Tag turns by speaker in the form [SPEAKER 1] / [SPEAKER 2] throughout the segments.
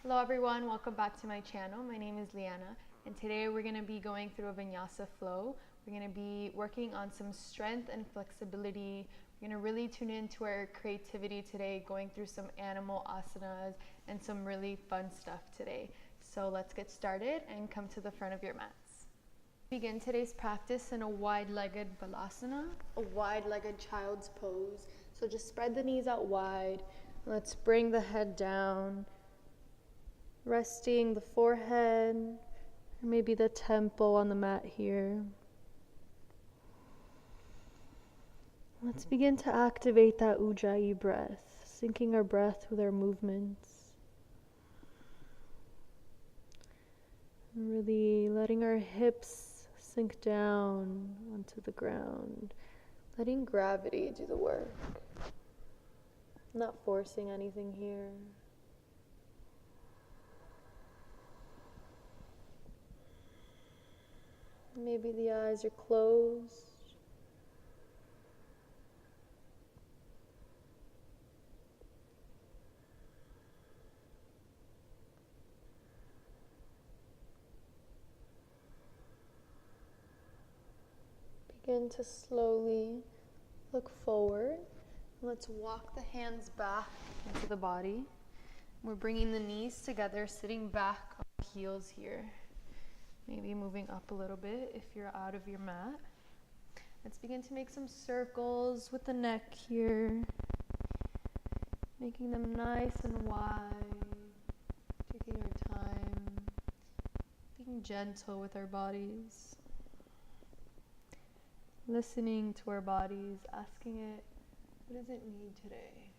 [SPEAKER 1] Hello everyone, welcome back to my channel. My name is Liana, and today we're going to be going through a vinyasa flow. We're going to be working on some strength and flexibility. We're going to really tune into our creativity today, going through some animal asanas and some really fun stuff today. So let's get started and come to the front of your mats. Begin today's practice in a wide-legged Bakasana, a wide-legged child's pose. So just spread the knees out wide. Let's bring the head down, resting the forehead, or maybe the temple on the mat here. Let's begin to activate that Ujjayi breath, syncing our breath with our movements. Really letting our hips sink down onto the ground, letting gravity do the work. Not forcing anything here. Maybe the eyes are closed. Begin to slowly look forward. Let's walk the hands back into the body. We're bringing the knees together, sitting back on the heels here. Maybe moving up a little bit if you're out of your mat. Let's begin to make some circles with the neck here, making them nice and wide, taking our time, being gentle with our bodies, listening to our bodies, asking it, what does it need today?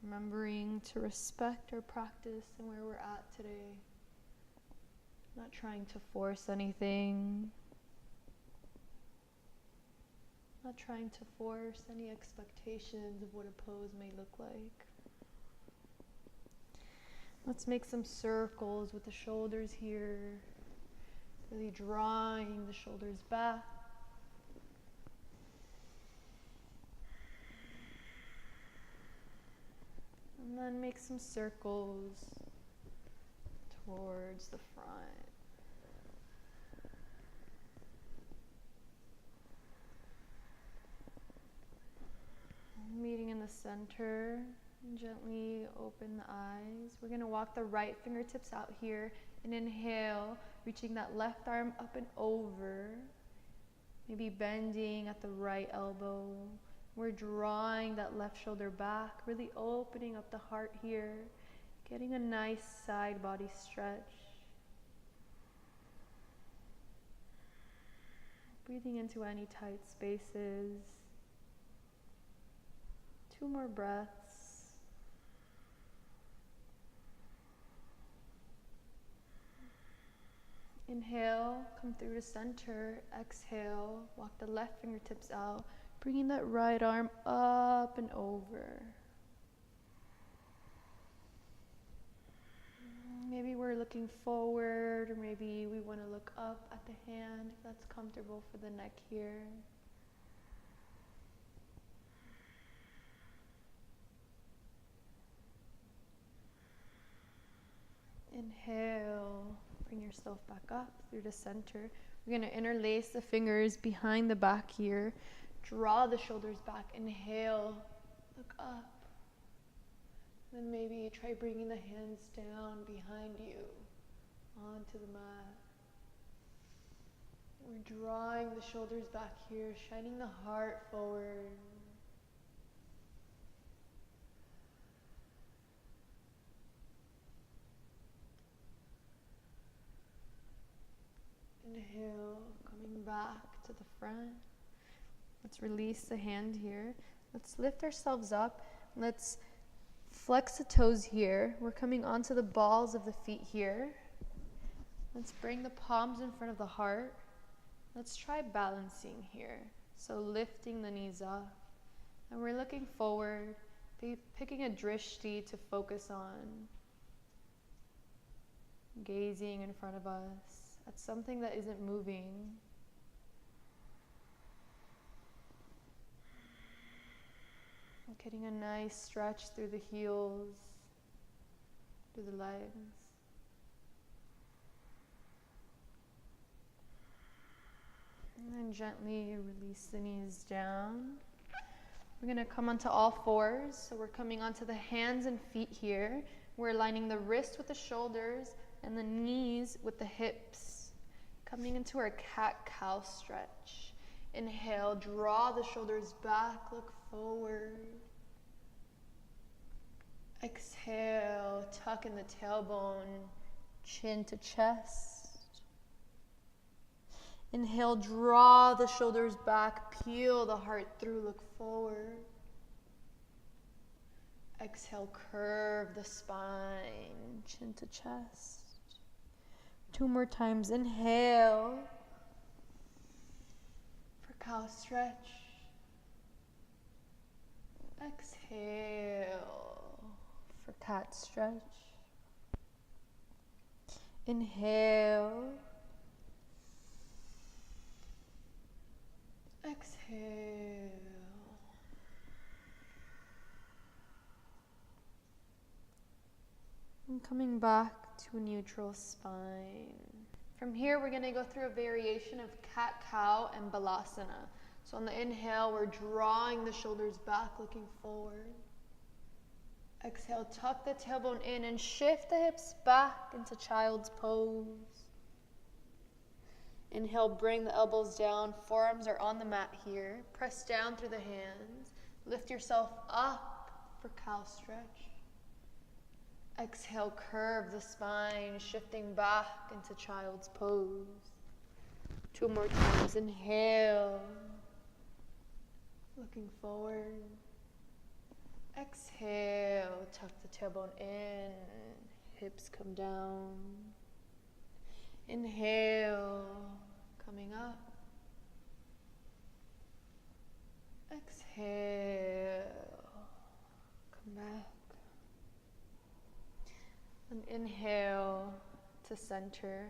[SPEAKER 1] Remembering to respect our practice and where we're at today. Not trying to force anything. Not trying to force any expectations of what a pose may look like. Let's make some circles with the shoulders here. Really drawing the shoulders back. And then make some circles towards the front. Meeting in the center, gently open the eyes. We're going to walk the right fingertips out here and inhale, reaching that left arm up and over, maybe bending at the right elbow. We're drawing that left shoulder back, really opening up the heart here, getting a nice side body stretch. Breathing into any tight spaces. 2 more breaths. Inhale, come through to center. Exhale, walk the left fingertips out, bringing that right arm up and over. Maybe we're looking forward, or maybe we want to look up at the hand, if that's comfortable for the neck here. Inhale, bring yourself back up through the center. We're going to interlace the fingers behind the back here. Draw the shoulders back. Inhale, look up. Then maybe try bringing the hands down behind you onto the mat. We're drawing the shoulders back here, shining the heart forward. Inhale, coming back to the front. Let's release the hand here. Let's lift ourselves up. Let's flex the toes here. We're coming onto the balls of the feet here. Let's bring the palms in front of the heart. Let's try balancing here. So lifting the knees up. And we're looking forward, picking a drishti to focus on. Gazing in front of us at something that isn't moving. Getting a nice stretch through the heels. through the legs. And then gently release the knees down. We're going to come onto all fours. So we're coming onto the hands and feet here. We're aligning the wrists with the shoulders and the knees with the hips. Coming into our cat-cow stretch. Inhale, draw the shoulders back, look forward. Exhale, tuck in the tailbone, chin to chest. Inhale, draw the shoulders back, peel the heart through, look forward. Exhale, curve the spine, chin to chest. 2 more times. Inhale for cow stretch. Exhale for cat stretch. Inhale. Exhale. And coming back to a neutral spine. From here, we're going to go through a variation of cat-cow and Bakasana. So on the inhale, we're drawing the shoulders back, looking forward. Exhale, tuck the tailbone in and shift the hips back into child's pose. Inhale, bring the elbows down, forearms are on the mat here. Press down through the hands. Lift yourself up for cow stretch. Exhale, curve the spine, shifting back into child's pose. 2 more times. Inhale, looking forward. Exhale, tuck the tailbone in, hips come down. Inhale, coming up. Exhale, come back. And inhale to center.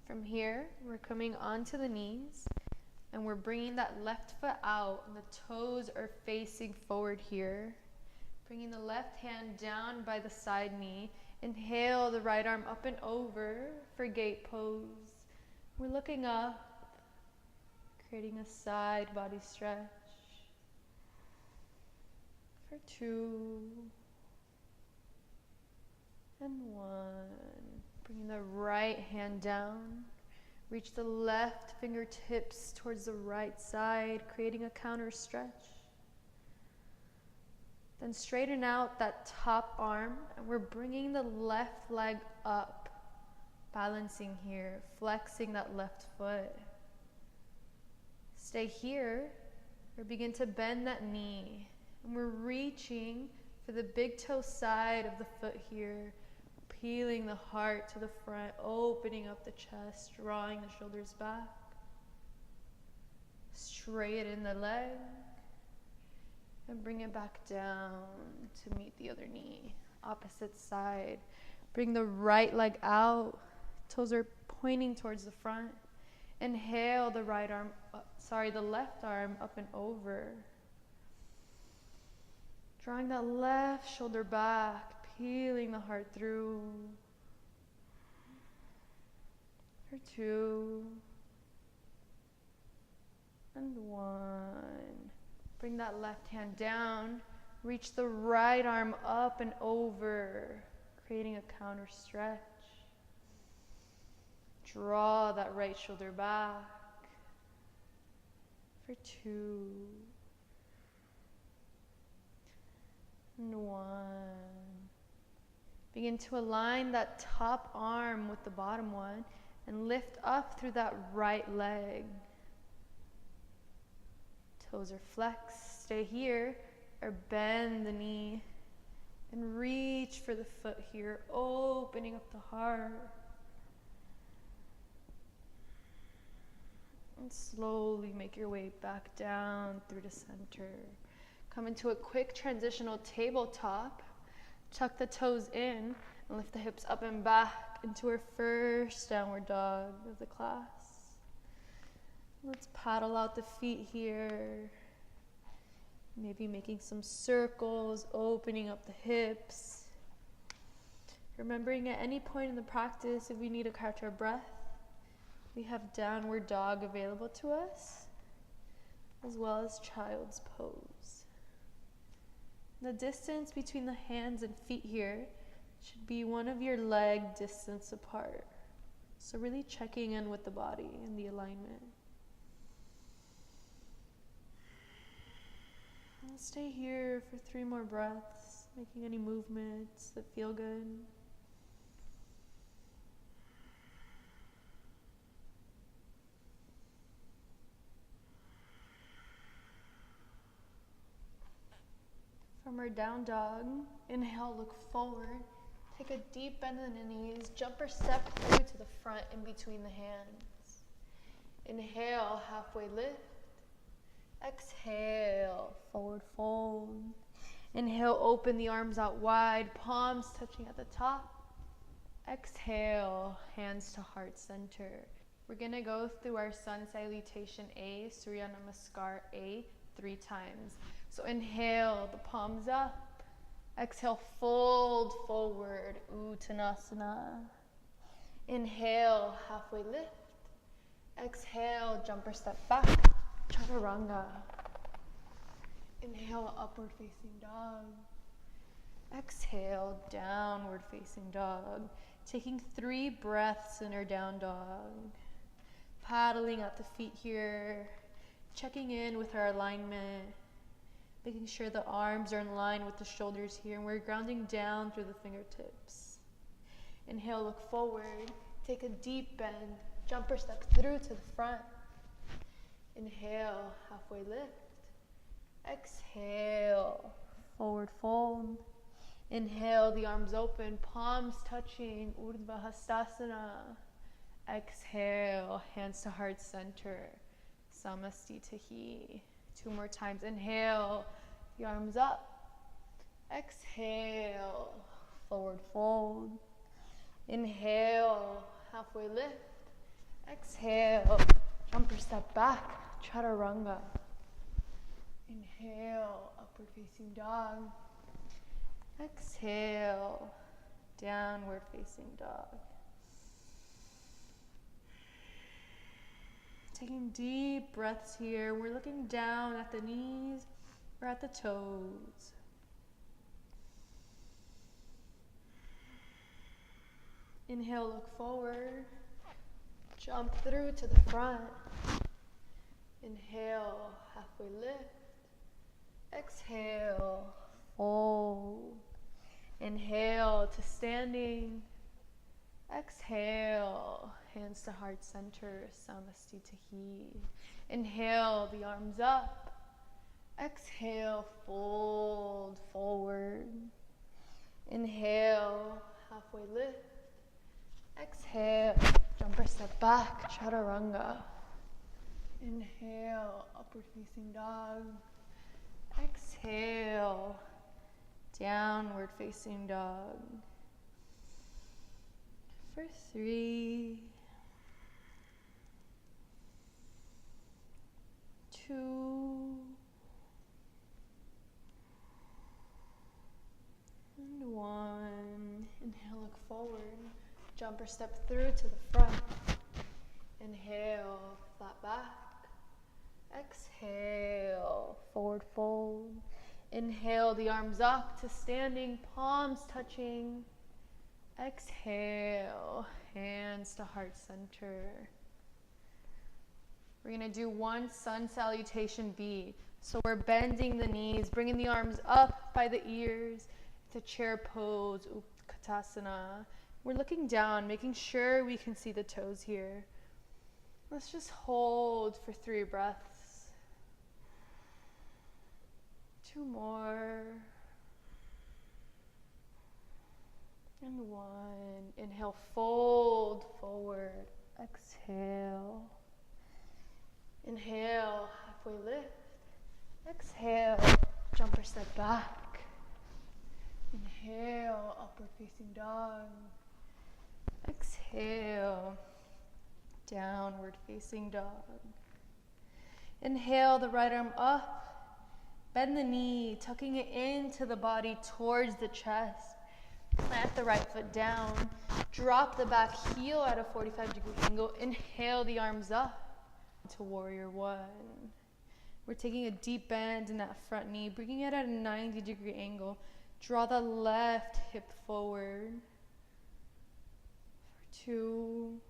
[SPEAKER 1] From here, we're coming onto the knees and we're bringing that left foot out and the toes are facing forward here. Bringing the left hand down by the side knee. Inhale the right arm up and over for gate pose. We're looking up, creating a side body stretch. For 2 and 1. Bringing the right hand down. Reach the left fingertips towards the right side, creating a counter stretch. Then straighten out that top arm and we're bringing the left leg up, balancing here, flexing that left foot. Stay here or begin to bend that knee. And we're reaching for the big toe side of the foot here, peeling the heart to the front, opening up the chest, drawing the shoulders back. Straighten the leg. And bring it back down to meet the other knee. Opposite side. Bring the right leg out. Toes are pointing towards the front. Inhale the left arm up and over. Drawing that left shoulder back, peeling the heart through. For 2 and 1. Bring that left hand down, reach the right arm up and over, creating a counter stretch. Draw that right shoulder back for 2 and 1. Begin to align that top arm with the bottom one and lift up through that right leg. Toes are flexed, stay here, or bend the knee and reach for the foot here, opening up the heart. And slowly make your way back down through the center. Come into a quick transitional tabletop. Tuck the toes in and lift the hips up and back into our first downward dog of the class. Let's paddle out the feet here. Maybe making some circles, opening up the hips. Remembering at any point in the practice, if we need to catch our breath, we have downward dog available to us, as well as child's pose. The distance between the hands and feet here should be one of your leg distance apart. So really checking in with the body and the alignment. And stay here for 3 more breaths, making any movements that feel good. From our down dog, inhale, look forward. Take a deep bend in the knees, jump or step through to the front in between the hands. Inhale, halfway lift. Exhale, forward fold. Inhale, open the arms out wide, palms touching at the top. Exhale, hands to heart center. We're gonna go through our sun salutation A, Surya Namaskar A, 3 times. So inhale, the palms up. Exhale, fold forward, Uttanasana. Inhale, halfway lift. Exhale, jump or step back, Chaturanga. Inhale, upward facing dog. Exhale, downward facing dog. Taking 3 breaths in our down dog. Paddling at the feet here. Checking in with our alignment. Making sure the arms are in line with the shoulders here, and we're grounding down through the fingertips. Inhale, look forward. Take a deep bend. Jump or step through to the front. Inhale, halfway lift. Exhale, forward fold. Inhale, the arms open, palms touching, Urdhva Mukha. Exhale, hands to heart center, samastha. 2 more times. Inhale, the arms up. Exhale, forward fold. Inhale, halfway lift. Exhale, jump or step back, Chaturanga. Inhale, upward facing dog. Exhale, downward facing dog. Taking deep breaths here. We're looking down at the knees or at the toes. Inhale, look forward. Jump through to the front. Inhale, halfway lift. Exhale, fold. Inhale to standing. Exhale, hands to heart center, samastha. Inhale, the arms up. Exhale, fold forward. Inhale, halfway lift. Exhale, jump or step back, Chaturanga. Inhale, upward facing dog. Exhale, downward facing dog. For 3, 2, and 1. Inhale, look forward. Jump or step through to the front. Inhale, flat back. Exhale, forward fold. Inhale, the arms up to standing, palms touching. Exhale, hands to heart center. We're going to do 1 sun salutation B. So we're bending the knees, bringing the arms up by the ears to chair pose, Bakasana. We're looking down, making sure we can see the toes here. Let's just hold for 3 breaths. 2 more. And 1. Inhale, fold forward. Exhale. Inhale, halfway lift. Exhale, jump or step back. Inhale, upward facing dog. Exhale, downward facing dog. Inhale, the right arm up. Bend the knee, tucking it into the body towards the chest. Plant the right foot down. Drop the back heel at a 45-degree angle. Inhale the arms up to warrior one. We're taking a deep bend in that front knee, bringing it at a 90-degree angle. Draw the left hip forward. For 2.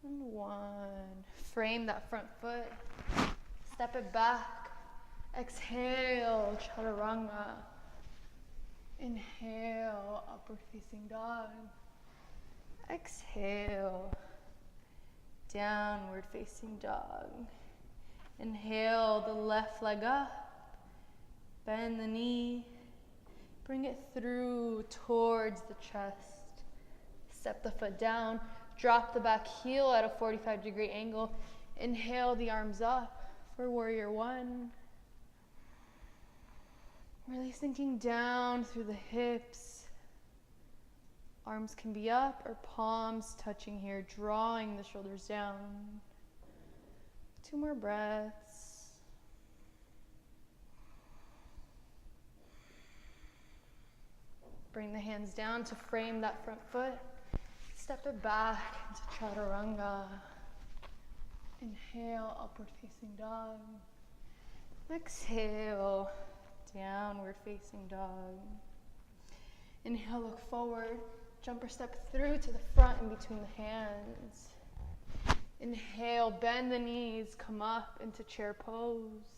[SPEAKER 1] And 1. Frame that front foot. Step it back. Exhale, chaturanga. Inhale, upward facing dog. Exhale, downward facing dog. Inhale the left leg up. Bend the knee. Bring it through towards the chest. Step the foot down. Drop the back heel at a 45-degree angle. Inhale the arms up for warrior one. Really sinking down through the hips. Arms can be up or palms touching here, drawing the shoulders down. 2 more breaths. Bring the hands down to frame that front foot. Step it back into chaturanga. Inhale, upward facing dog. Exhale, downward facing dog. Inhale, look forward. Jump or step through to the front in between the hands. Inhale, bend the knees, come up into chair pose.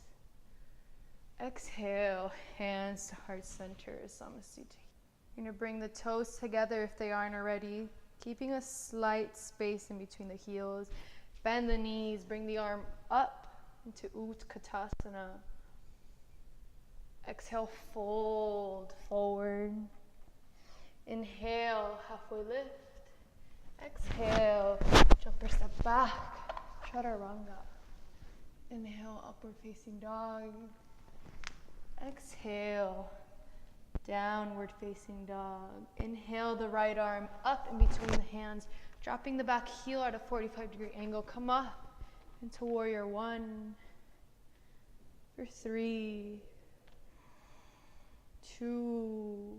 [SPEAKER 1] Exhale, hands to heart center, samastha. You're going to bring the toes together if they aren't already, keeping a slight space in between the heels. Bend the knees, bring the arm up into Utkatasana. Exhale, fold forward. Inhale, halfway lift. Exhale, jump or step back, chaturanga. Inhale, upward facing dog. Exhale, downward facing dog. Inhale the right arm up in between the hands, dropping the back heel at a 45-degree angle. Come up into warrior one. For 3, 2,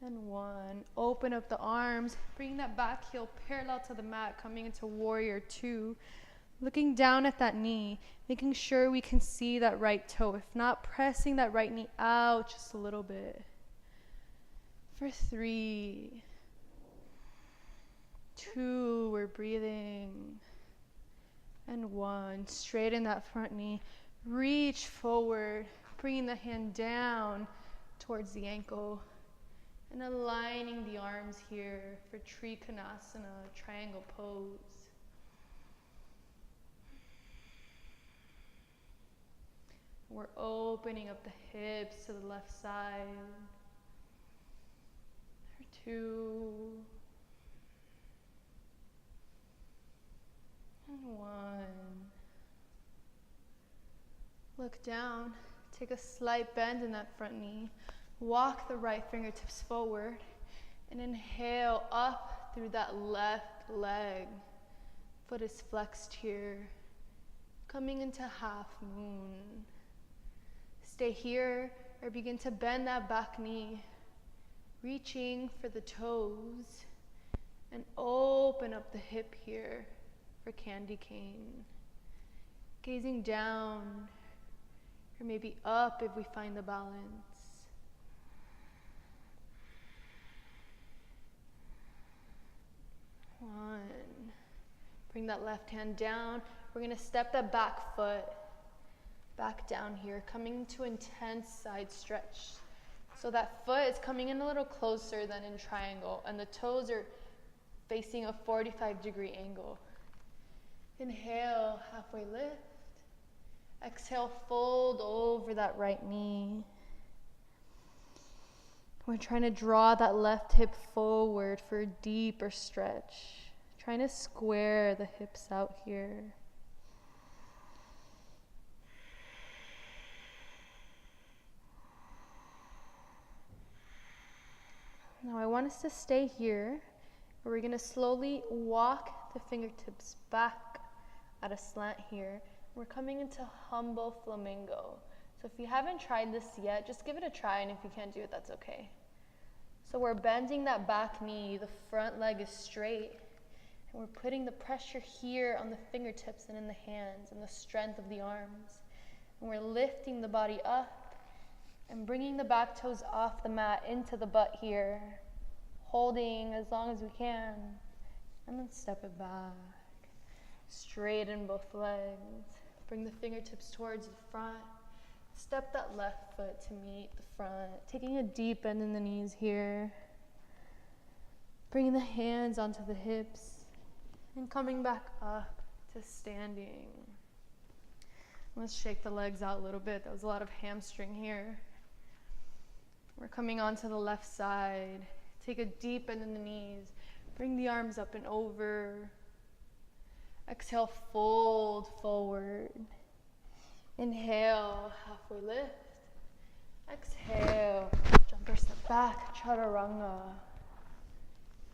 [SPEAKER 1] and 1. Open up the arms, bring that back heel parallel to the mat, coming into warrior 2. Looking down at that knee, making sure we can see that right toe. If not, pressing that right knee out just a little bit. For 3, 2, we're breathing. And 1, straighten that front knee. Reach forward, bringing the hand down towards the ankle. And aligning the arms here for Trikonasana, triangle pose. We're opening up the hips to the left side. For 2. And 1. Look down. Take a slight bend in that front knee. Walk the right fingertips forward. And inhale up through that left leg. Foot is flexed here. Coming into half moon. Stay here or begin to bend that back knee. Reaching for the toes. And open up the hip here for candy cane. Gazing down or maybe up if we find the balance. One. Bring that left hand down. We're going to step that back foot back down here, coming to intense side stretch. So that foot is coming in a little closer than in triangle, and the toes are facing a 45-degree angle. Inhale, halfway lift. Exhale, fold over that right knee. We're trying to draw that left hip forward for a deeper stretch. Trying to square the hips out here. Now I want us to stay here. We're going to slowly walk the fingertips back at a slant here. We're coming into humble flamingo. So if you haven't tried this yet, just give it a try, and if you can't do it, that's okay. So we're bending that back knee, the front leg is straight, and we're putting the pressure here on the fingertips and in the hands and the strength of the arms. And we're lifting the body up and bringing the back toes off the mat into the butt here, holding as long as we can, and then step it back. Straighten both legs. Bring the fingertips towards the front. Step that left foot to meet the front. Taking a deep bend in the knees here. Bringing the hands onto the hips. And coming back up to standing. Let's shake the legs out a little bit. That was a lot of hamstring here. We're coming onto the left side. Take a deep bend in the knees. Bring the arms up and over. Exhale, fold forward. Inhale, halfway lift. Exhale, jump or step back, chaturanga.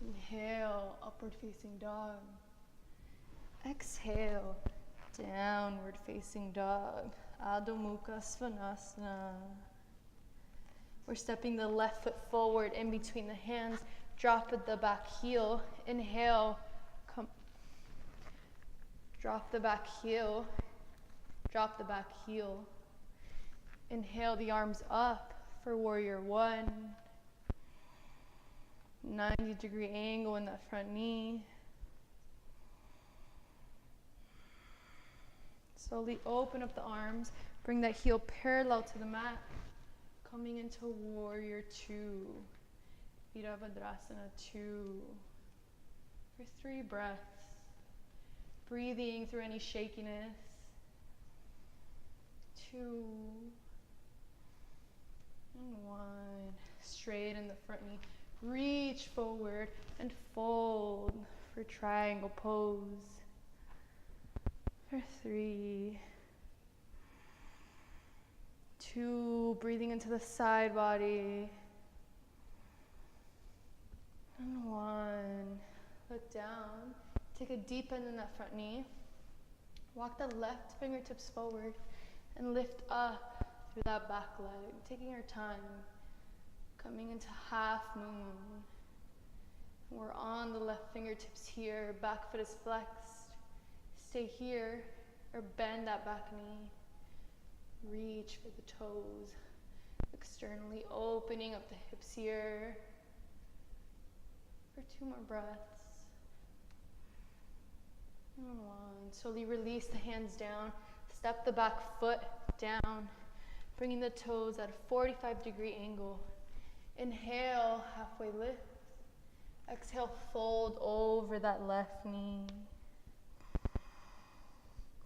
[SPEAKER 1] Inhale, upward facing dog. Exhale, downward facing dog. Adho Mukha Svanasana. We're stepping the left foot forward in between the hands. Drop at the back heel. Inhale, come. Drop the back heel. Drop the back heel. Inhale the arms up for warrior one. 90-degree angle in that front knee. Slowly open up the arms. Bring that heel parallel to the mat. Coming into warrior two. Virabhadrasana 2. For 3 breaths. Breathing through any shakiness. 2 and 1. Straighten the front knee. Reach forward and fold for triangle pose. For 3. 2. Breathing into the side body. And 1. Look down. Take a deep bend in that front knee. Walk the left fingertips forward and lift up through that back leg, taking your time. Coming into half moon. We're on the left fingertips here. Back foot is flexed. Stay here or bend that back knee. Reach for the toes. Externally opening up the hips here. For 2 more breaths. And 1. Slowly release the hands down. Step the back foot down. Bringing the toes at a 45-degree angle. Inhale, halfway lift. Exhale, fold over that left knee.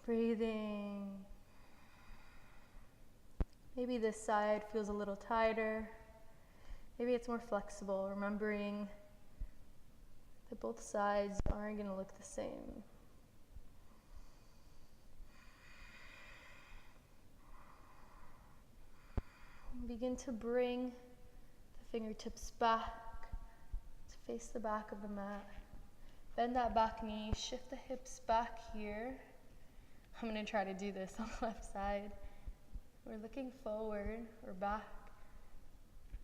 [SPEAKER 1] Breathing. Maybe this side feels a little tighter. Maybe it's more flexible, remembering that both sides aren't going to look the same. Begin to bring the fingertips back to face the back of the mat. Bend that back knee, shift the hips back here. I'm going to try to do this on the left side. We're looking forward or back.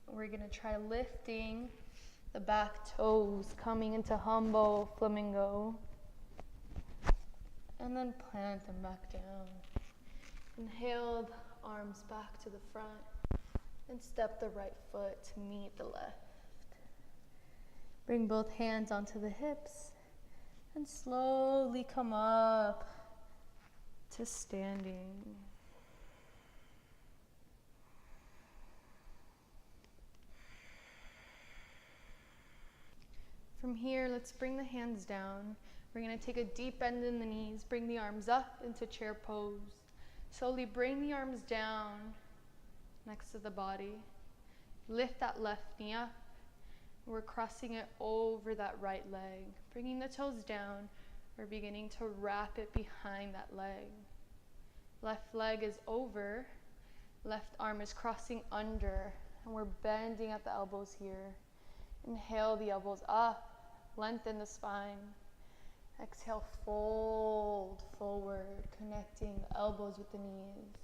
[SPEAKER 1] We're going to try lifting the back toes, coming into humble flamingo. And then plant them back down. Inhale the arms back to the front. And step the right foot to meet the left. Bring both hands onto the hips and slowly come up to standing. From here, let's bring the hands down. We're going to take a deep bend in the knees, bring the arms up into chair pose. Slowly bring the arms down next to the body. Lift that left knee up. We're crossing it over that right leg. Bringing the toes down, we're beginning to wrap it behind that leg. Left leg is over, left arm is crossing under, and we're bending at the elbows here. Inhale the elbows up, lengthen the spine. Exhale, fold forward, connecting the elbows with the knees.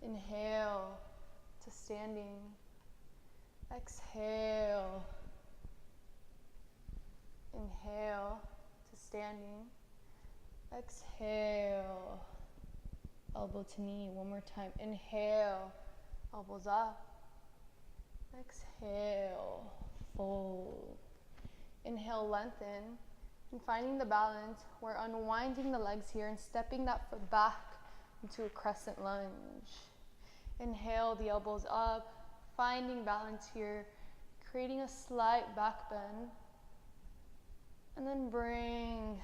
[SPEAKER 1] Inhale to standing. Exhale. Inhale to standing. Exhale. Elbow to knee. One more time. Inhale. Elbows up. Exhale. Fold. Inhale, lengthen. And finding the balance, we're unwinding the legs here and stepping that foot back into a crescent lunge. Inhale, the elbows up. Finding balance here. Creating a slight back bend. And then bring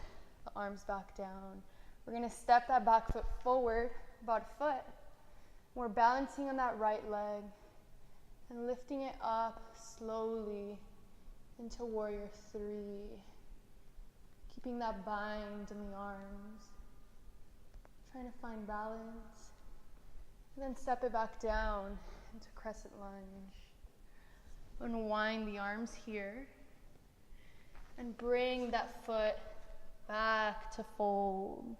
[SPEAKER 1] the arms back down. We're going to step that back foot forward, about a foot. We're balancing on that right leg and lifting it up slowly into warrior three. Keeping that bind in the arms. Trying to find balance. And then step it back down into crescent lunge. Unwind the arms here. And bring that foot back to fold.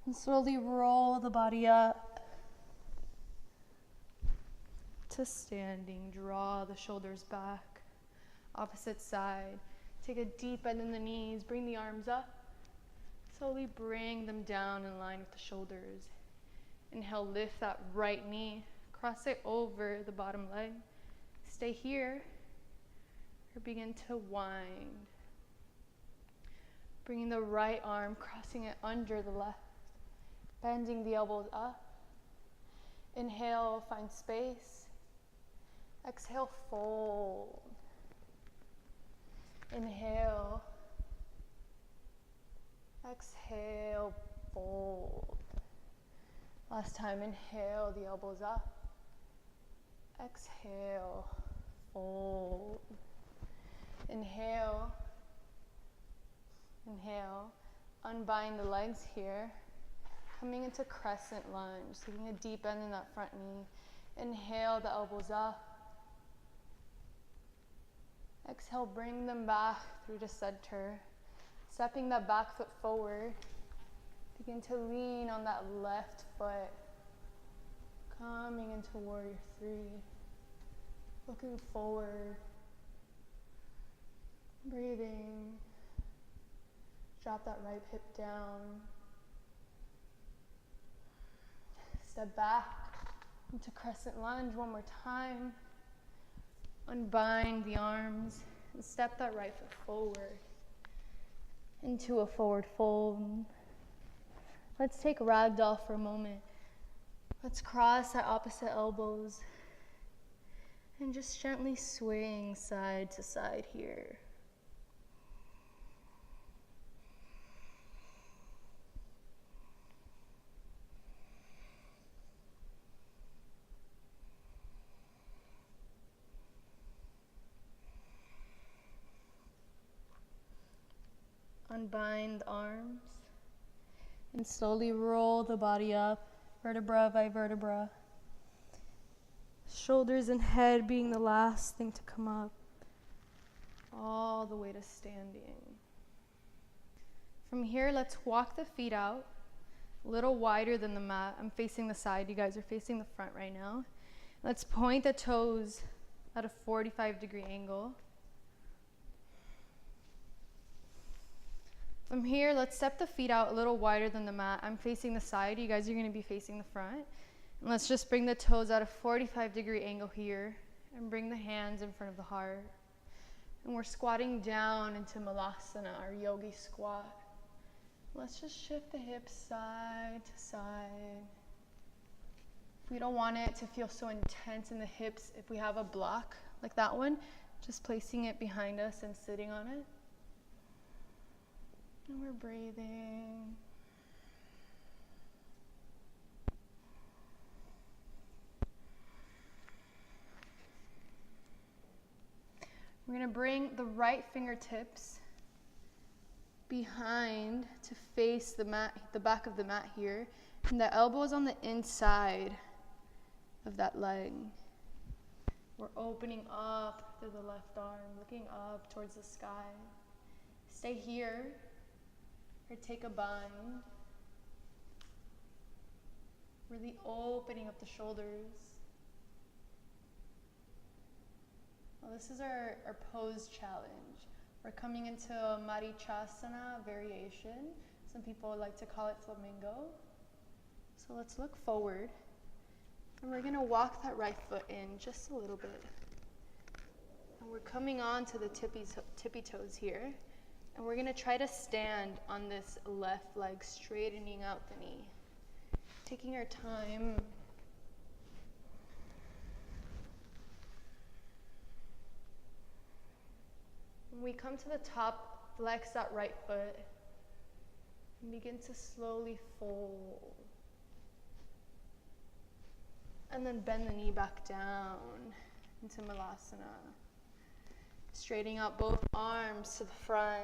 [SPEAKER 1] And slowly roll the body up to standing. Draw the shoulders back. Opposite side. Take a deep bend in the knees. Bring the arms up. Slowly bring them down in line with the shoulders. Inhale, lift that right knee. Cross it over the bottom leg. Stay here. Or begin to wind. Bringing the right arm, crossing it under the left. Bending the elbows up. Inhale, find space. Exhale, fold. Inhale. Exhale, fold. Last time, inhale, the elbows up. Exhale, fold. Inhale. Inhale. Unbind the legs here. Coming into crescent lunge. Taking a deep bend in that front knee. Inhale, the elbows up. Exhale, bring them back through to center. Stepping that back foot forward. Begin to lean on that left foot. Coming into warrior three. Looking forward. Breathing. Drop that right hip down. Step back into crescent lunge one more time. Unbind the arms and step that right foot forward into a forward fold. Let's take ragdoll for a moment. Let's cross our opposite elbows and just gently swing side to side here. Unbind the arms and slowly roll the body up, vertebra by vertebra. Shoulders and head being the last thing to come up, all the way to standing. From here, let's walk the feet out a little wider than the mat. I'm facing the side, you guys are facing the front right now. Let's point the toes at a 45-degree angle. From here, let's step the feet out a little wider than the mat. I'm facing the side, you guys are going to be facing the front. And let's just bring the toes at a 45-degree angle here and bring the hands in front of the heart. And we're squatting down into Malasana, our yogi squat. Let's just shift the hips side to side. If we don't want it to feel so intense in the hips, if we have a block like that one, just placing it behind us and sitting on it. And we're breathing. We're going to bring the right fingertips behind to face the mat, the back of the mat here, and the elbows on the inside of that leg. We're opening up through the left arm, looking up towards the sky. Stay here. Or take a bind. Really opening up the shoulders. Well, this is our pose challenge. We're coming into a Marichasana variation. Some people like to call it Flamingo. So let's look forward. And we're gonna walk that right foot in just a little bit. And we're coming on to the tippy toes here. And we're gonna try to stand on this left leg, straightening out the knee. Taking our time. When we come to the top, flex that right foot. And begin to slowly fold. And then bend the knee back down into Malasana. Straightening out both arms to the front.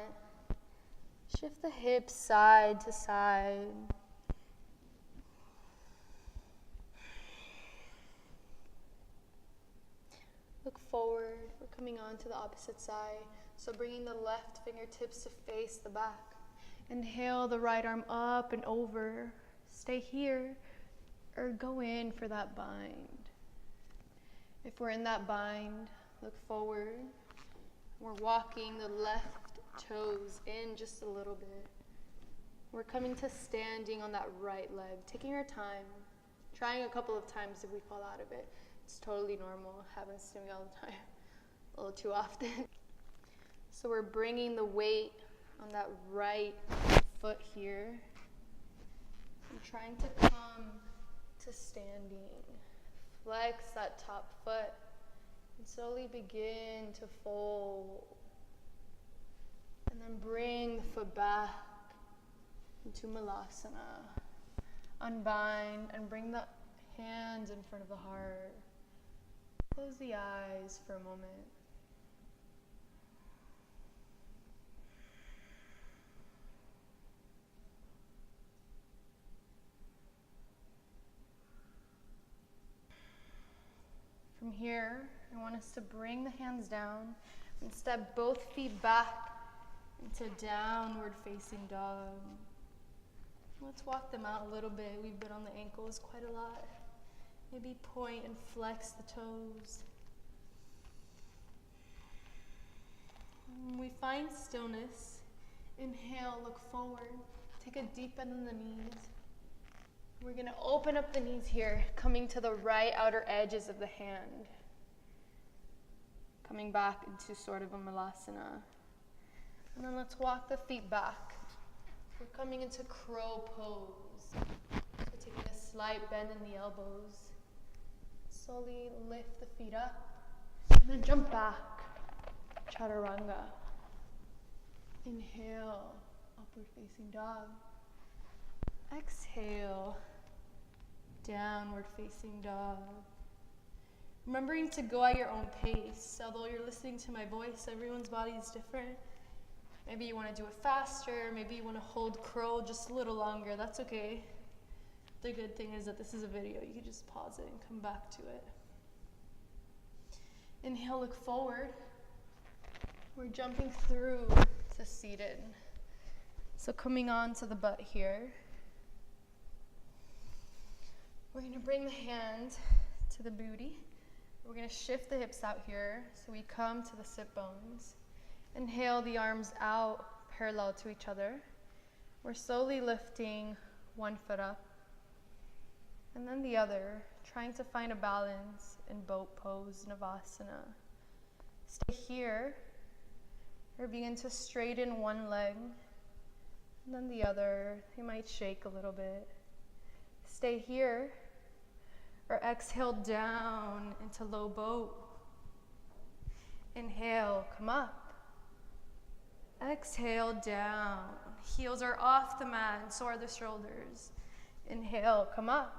[SPEAKER 1] Shift the hips side to side. Look forward. We're coming on to the opposite side. So bringing the left fingertips to face the back. Inhale the right arm up and over. Stay here or go in for that bind. If we're in that bind, look forward. We're walking the left toes in just a little bit. We're coming to standing on that right leg, taking our time, trying a couple of times if we fall out of it. It's totally normal, happens to me all the time, a little too often. So we're bringing the weight on that right foot here and trying to come to standing. Flex that top foot and slowly begin to fold. And then bring the foot back into Malasana. Unbind and bring the hands in front of the heart. Close the eyes for a moment. From here, I want us to bring the hands down and step both feet back into downward facing dog. Let's walk them out a little bit. We've been on the ankles quite a lot. Maybe point and flex the toes. When we find stillness, inhale, look forward. Take a deep bend in the knees. We're gonna open up the knees here, coming to the right outer edges of the hand. Coming back into sort of a Malasana. And then let's walk the feet back. We're coming into crow pose. So taking a slight bend in the elbows. Slowly lift the feet up. And then jump back. Chaturanga. Inhale, upward facing dog. Exhale, downward facing dog. Remembering to go at your own pace. Although you're listening to my voice, everyone's body is different. Maybe you want to do it faster, maybe you want to hold crow just a little longer, that's okay. The good thing is that this is a video, you can just pause it and come back to it. Inhale, look forward. We're jumping through to seated. So coming on to the butt here. We're going to bring the hand to the booty. We're going to shift the hips out here so we come to the sit bones. Inhale the arms out parallel to each other. We're slowly lifting one foot up and then the other, trying to find a balance in boat pose, Navasana. Stay here or begin to straighten one leg and then the other. You might shake a little bit. Stay here or exhale down into low boat. Inhale, come up. Exhale down. Heels are off the mat and so are the shoulders. Inhale, come up.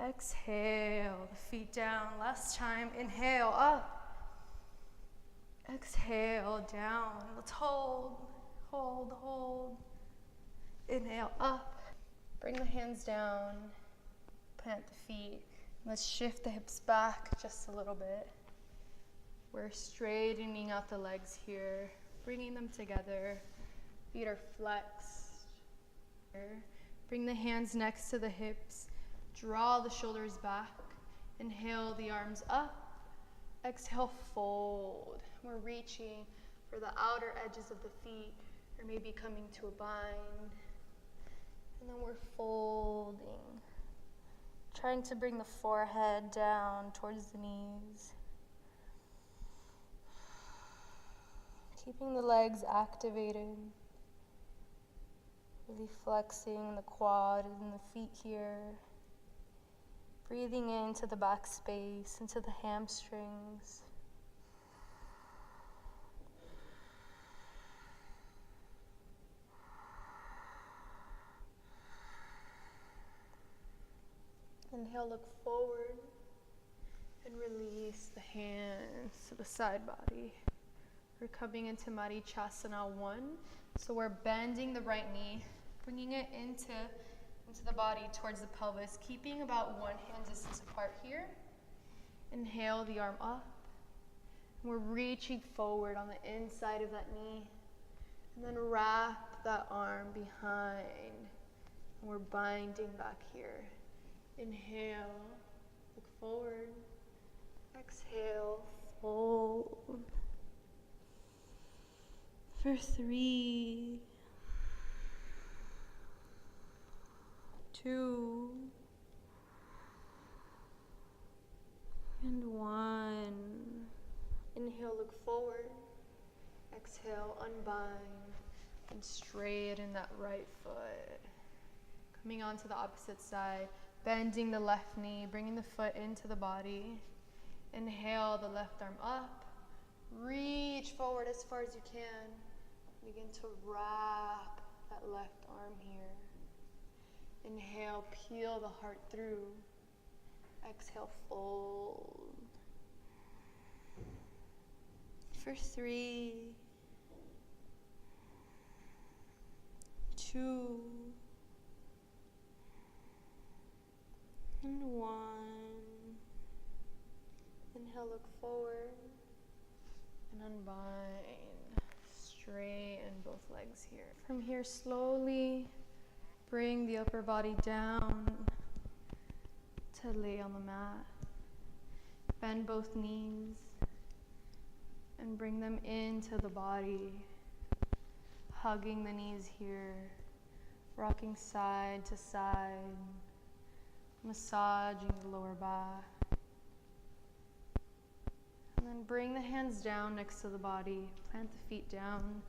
[SPEAKER 1] Exhale, the feet down. Last time, inhale, up. Exhale, down. Let's hold, hold, hold. Inhale, up. Bring the hands down. Plant the feet. Let's shift the hips back just a little bit. We're straightening out the legs here, bringing them together. Feet are flexed. Bring the hands next to the hips. Draw the shoulders back. Inhale the arms up. Exhale, fold. We're reaching for the outer edges of the feet, or maybe coming to a bind. And then we're folding. Trying to bring the forehead down towards the knees. Keeping the legs activated. Really flexing the quad and the feet here. Breathing into the back space, into the hamstrings. Inhale, look forward, and release the hands to the side body. We're coming into Marichasana 1. So we're bending the right knee, bringing it into the body towards the pelvis, keeping about 1 hand distance apart here. Inhale the arm up. We're reaching forward on the inside of that knee. And then wrap that arm behind. And we're binding back here. Inhale, look forward. Exhale, fold. For 3, 2, and 1. Inhale, look forward. Exhale, unbind and straighten that right foot. Coming on to the opposite side, bending the left knee, bringing the foot into the body. Inhale the left arm up. Reach forward as far as you can. Begin to wrap that left arm here. Inhale, peel the heart through. Exhale, fold. For 3, 2, and 1. Inhale, look forward and unbind. Straighten both legs here. From here, slowly bring the upper body down to lay on the mat. Bend both knees and bring them into the body. Hugging the knees here. Rocking side to side. Massaging the lower back. And then bring the hands down next to the body. Plant the feet down.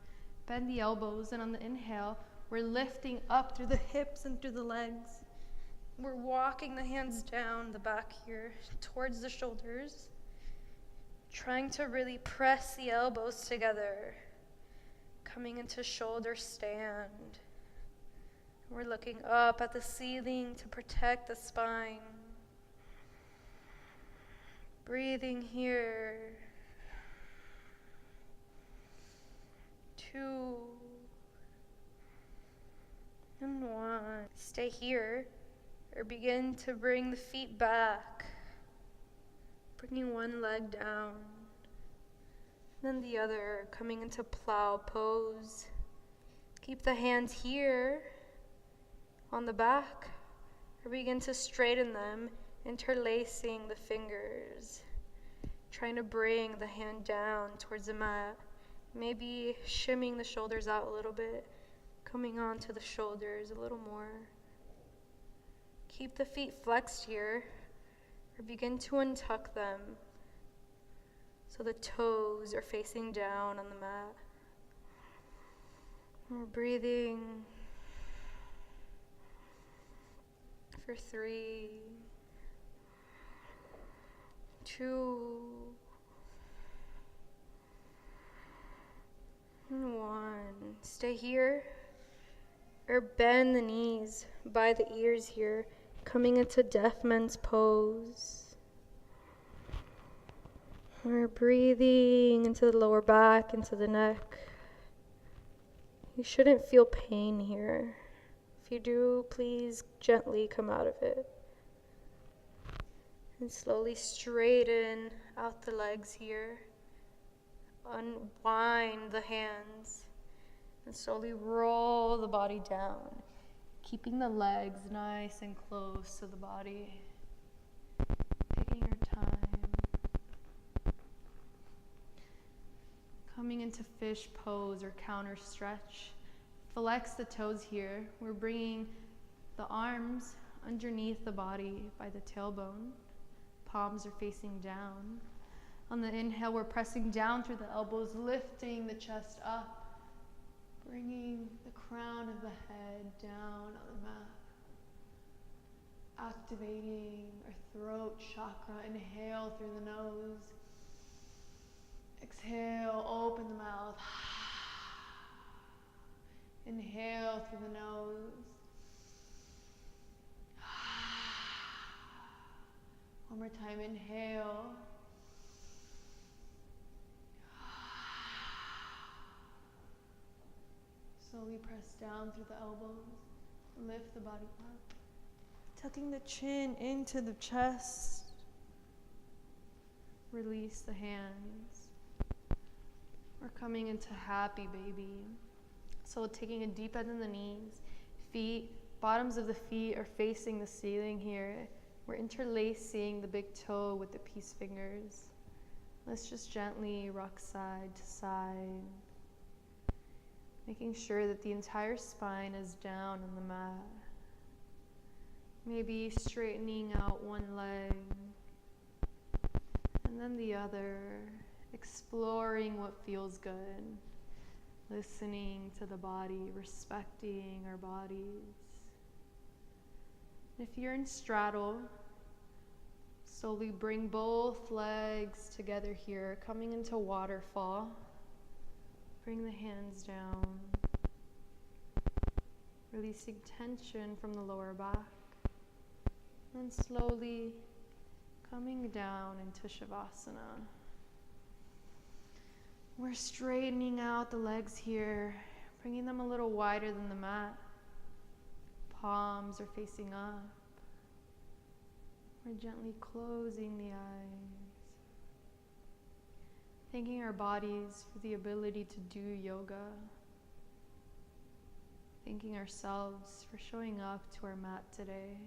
[SPEAKER 1] Bend the elbows, and on the inhale, we're lifting up through the hips and through the legs. We're walking the hands down the back here towards the shoulders. Trying to really press the elbows together. Coming into shoulder stand. We're looking up at the ceiling to protect the spine. Breathing here. 2, and 1. Stay here, or begin to bring the feet back. Bringing one leg down. Then the other, coming into plow pose. Keep the hands here on the back, or begin to straighten them, interlacing the fingers, trying to bring the hand down towards the mat, maybe shimming the shoulders out a little bit, coming onto the shoulders a little more. Keep the feet flexed here, or begin to untuck them so the toes are facing down on the mat. We're breathing for 3, 2, and 1. Stay here, or bend the knees by the ears here, coming into deaf men's pose. We're breathing into the lower back, into the neck. You shouldn't feel pain here. If you do, please gently come out of it. And slowly straighten out the legs here. Unwind the hands. And slowly roll the body down. keeping the legs nice and close to the body. Taking your time. Coming into fish pose or counter stretch. Flex the toes here. We're bringing the arms underneath the body by the tailbone. Palms are facing down. On the inhale, we're pressing down through the elbows, lifting the chest up, bringing the crown of the head down on the mat. Activating our throat chakra. Inhale through the nose. Exhale, open the mouth. Inhale through the nose. One more time, inhale. Slowly press down through the elbows. Lift the body up. Tucking the chin into the chest. Release the hands. We're coming into happy baby. So taking a deep bend in the knees. Feet, bottoms of the feet are facing the ceiling here. We're interlacing the big toe with the peace fingers. Let's just gently rock side to side. Making sure that the entire spine is down on the mat. Maybe straightening out one leg and then the other. Exploring what feels good. Listening to the body, respecting our bodies. If you're in straddle, slowly bring both legs together here, coming into waterfall. Bring the hands down. Releasing tension from the lower back. And slowly coming down into Shavasana. We're straightening out the legs here, bringing them a little wider than the mat. Palms are facing up. We're gently closing the eyes. Thanking our bodies for the ability to do yoga. Thanking ourselves for showing up to our mat today.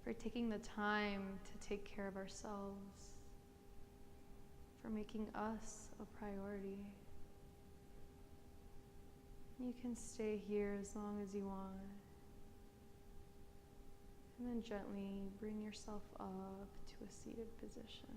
[SPEAKER 1] For taking the time to take care of ourselves. For making us a priority. You can stay here as long as you want. And then gently bring yourself up to a seated position.